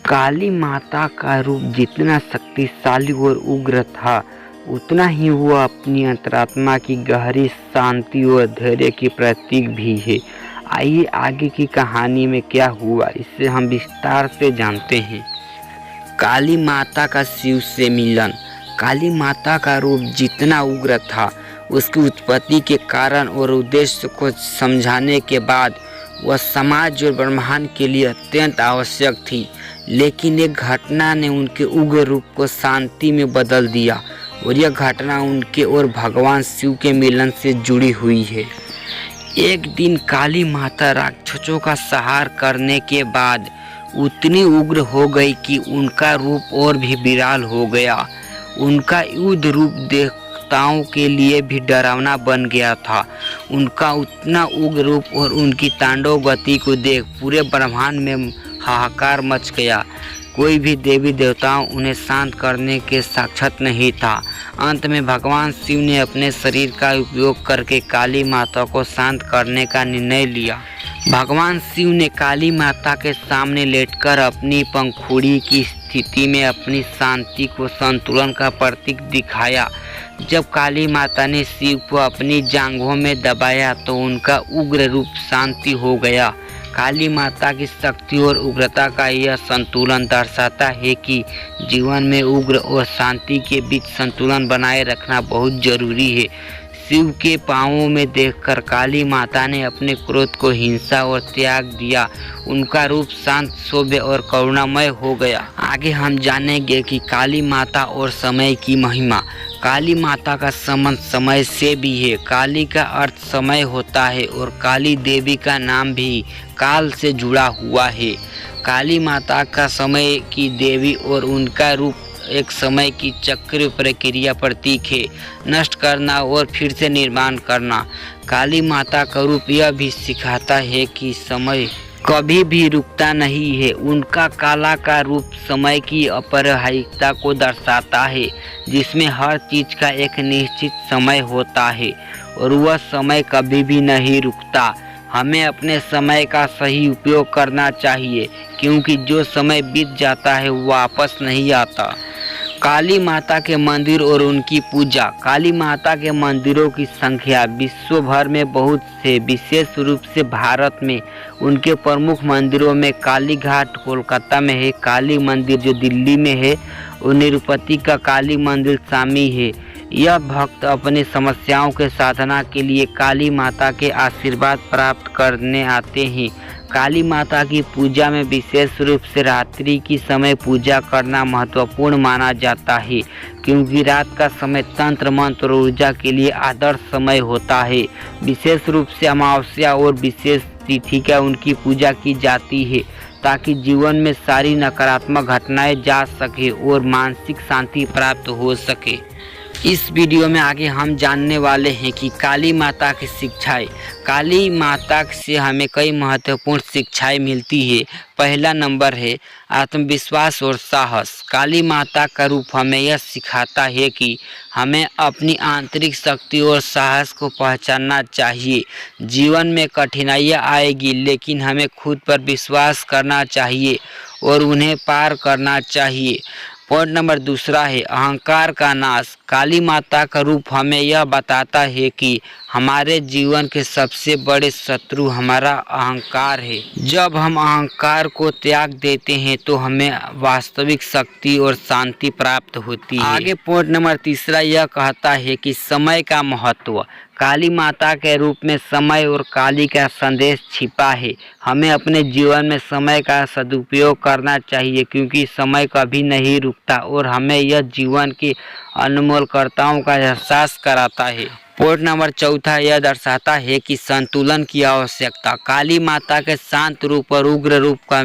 काली माता का रूप जितना शक्तिशाली और उग्र था, उतना ही वह अपनी अंतरात्मा की गहरी शांति और धैर्य की प्रतीक भी है। आइए आगे की कहानी में क्या हुआ इससे हम विस्तार से जानते हैं। काली माता का शिव से मिलन। काली माता का रूप जितना उग्र था, उसकी उत्पत्ति के कारण और उद्देश्य को समझाने के बाद वह समाज और ब्रह्मांड के लिए अत्यंत आवश्यक थी। लेकिन एक घटना ने उनके उग्र रूप को शांति में बदल दिया और यह घटना उनके और भगवान शिव के मिलन से जुड़ी हुई है। एक दिन काली माता राक्षसों का संहार करने के बाद उतनी उग्र हो गई कि उनका रूप और भी विकराल हो गया। उनका युद्ध रूप देवताओं के लिए भी डरावना बन गया था। उनका उतना उग्र रूप और उनकी तांडव गति को देख पूरे ब्रह्मांड में हाहाकार मच गया। कोई भी देवी देवताओं उन्हें शांत करने के सक्षम नहीं था। अंत में भगवान शिव ने अपने शरीर का उपयोग करके काली माता को शांत करने का निर्णय लिया। भगवान शिव ने काली माता के सामने लेटकर अपनी पंखुड़ी की स्थिति में अपनी शांति को संतुलन का प्रतीक दिखाया। जब काली माता ने शिव को अपनी जांघों में दबाया तो उनका उग्र रूप शांति हो गया। काली माता की शक्ति और उग्रता का यह संतुलन दर्शाता है कि जीवन में उग्र और शांति के बीच संतुलन बनाए रखना बहुत जरूरी है। शिव के पांवों में देखकर काली माता ने अपने क्रोध को हिंसा और त्याग दिया। उनका रूप शांत, सौम्य और करुणामय हो गया। आगे हम जानेंगे कि काली माता और समय की महिमा। काली माता का संबंध समय से भी है। काली का अर्थ समय होता है और काली देवी का नाम भी काल से जुड़ा हुआ है। काली माता का समय की देवी और उनका रूप एक समय की चक्र प्रक्रिया प्रतीक है, नष्ट करना और फिर से निर्माण करना। काली माता का रूप यह भी सिखाता है कि समय कभी भी रुकता नहीं है। उनका काला का रूप समय की अपरिहार्यता को दर्शाता है, जिसमें हर चीज का एक निश्चित समय होता है और वह समय कभी भी नहीं रुकता। हमें अपने समय का सही उपयोग करना चाहिए, क्योंकि जो समय बीत जाता है वो वापस नहीं आता। काली माता के मंदिर और उनकी पूजा। काली माता के मंदिरों की संख्या विश्व भर में बहुत है, विशेष रूप से भारत में। उनके प्रमुख मंदिरों में काली घाट कोलकाता में है, काली मंदिर जो दिल्ली में है, और निरुपति का काली मंदिर शामिल है। यह भक्त अपनी समस्याओं के साधना के लिए काली माता के आशीर्वाद प्राप्त करने आते हैं। काली माता की पूजा में विशेष रूप से रात्रि की समय पूजा करना महत्वपूर्ण माना जाता है, क्योंकि रात का समय तंत्र मंत्र और ऊर्जा के लिए आदर्श समय होता है। विशेष रूप से अमावस्या और विशेष तिथि का उनकी पूजा की जाती है, ताकि जीवन में सारी नकारात्मक घटनाएं जा सके और मानसिक शांति प्राप्त हो सके। इस वीडियो में आगे हम जानने वाले हैं कि काली माता की शिक्षाएं। काली माता से हमें कई महत्वपूर्ण शिक्षाएं मिलती है। पहला नंबर है आत्मविश्वास और साहस। काली माता का रूप हमें यह सिखाता है कि हमें अपनी आंतरिक शक्ति और साहस को पहचानना चाहिए। जीवन में कठिनाइयाँ आएगी, लेकिन हमें खुद पर विश्वास करना चाहिए और उन्हें पार करना चाहिए। पॉइंट नंबर दूसरा है अहंकार का नाश। काली माता का रूप हमें यह बताता है कि हमारे जीवन के सबसे बड़े शत्रु हमारा अहंकार है। जब हम अहंकार को त्याग देते हैं तो हमें वास्तविक शक्ति और शांति प्राप्त होती है। आगे पॉइंट नंबर तीसरा यह कहता है कि समय का महत्व। काली माता के रूप में समय और काली का संदेश छिपा है। हमें अपने जीवन में समय का सदुपयोग करना चाहिए, क्योंकि समय कभी नहीं रुकता और हमें यह जीवन की अनमोलताओं का एहसास कराता है। पॉइंट नंबर चौथा यह दर्शाता है कि संतुलन की आवश्यकता। काली माता के शांत रूप और उग्र रूप का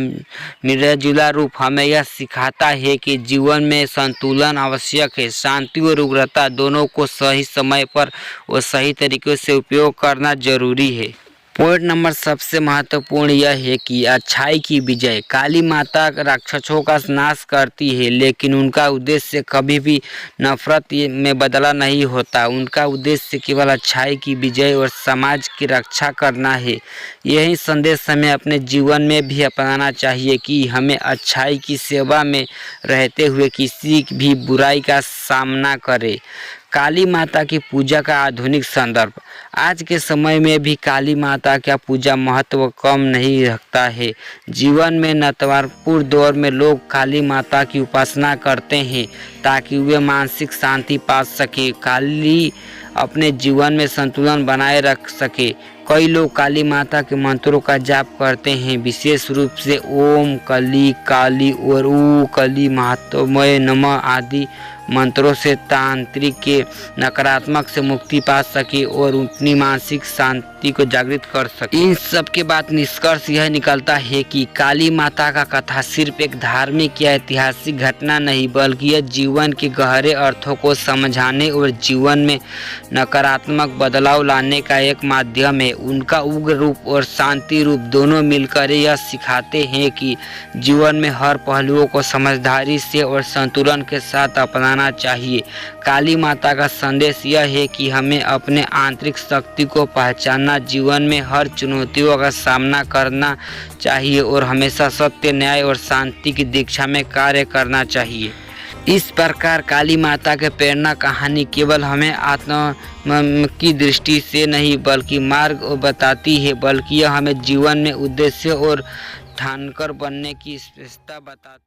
मिलजुला रूप हमें यह सिखाता है कि जीवन में संतुलन आवश्यक है। शांति और उग्रता दोनों को सही समय पर और सही तरीके से उपयोग करना जरूरी है। पॉइंट नंबर सबसे महत्वपूर्ण यह है कि अच्छाई की विजय। काली माता राक्षसों का नाश करती है, लेकिन उनका उद्देश्य कभी भी नफरत में बदला नहीं होता। उनका उद्देश्य केवल अच्छाई की विजय और समाज की रक्षा करना है। यही संदेश हमें अपने जीवन में भी अपनाना चाहिए कि हमें अच्छाई की सेवा में रहते हुए किसी भी बुराई का सामना करें। काली माता की पूजा का आधुनिक संदर्भ। आज के समय में भी काली माता का पूजा महत्व कम नहीं रखता है। जीवन में नतवारपूर्ण दौर में लोग काली माता की उपासना करते हैं ताकि वे मानसिक शांति पा सके, काली अपने जीवन में संतुलन बनाए रख सके। कई लोग काली माता के मंत्रों का जाप करते हैं, विशेष रूप से ओम कली काली और ऊ कली महात्मय नमः आदि मंत्रों से तांत्रिक के नकारात्मक से मुक्ति पा सके और अपनी मानसिक शांति को जागृत कर सके। इन सब के बाद निष्कर्ष यह निकलता है कि काली माता का कथा सिर्फ एक धार्मिक या ऐतिहासिक घटना नहीं, बल्कि यह जीवन के गहरे अर्थों को समझाने और जीवन में नकारात्मक बदलाव लाने का एक माध्यम है। उनका उग्र रूप और शांति रूप दोनों मिलकर यह सिखाते हैं कि जीवन में हर पहलुओं को समझदारी से और संतुलन के साथ अपनाना चाहिए। काली माता का संदेश यह है कि हमें अपने आंतरिक शक्ति को पहचानना, जीवन में हर चुनौतियों का सामना करना चाहिए और हमेशा सत्य, न्याय और शांति की दीक्षा में कार्य करना चाहिए। इस प्रकार काली माता के प्रेरणा कहानी केवल हमें आत्म की दृष्टि से नहीं बल्कि मार्ग बताती है, बल्कि यह हमें जीवन में उद्देश्य और ठानकर बनने की स्पष्टता बताती है।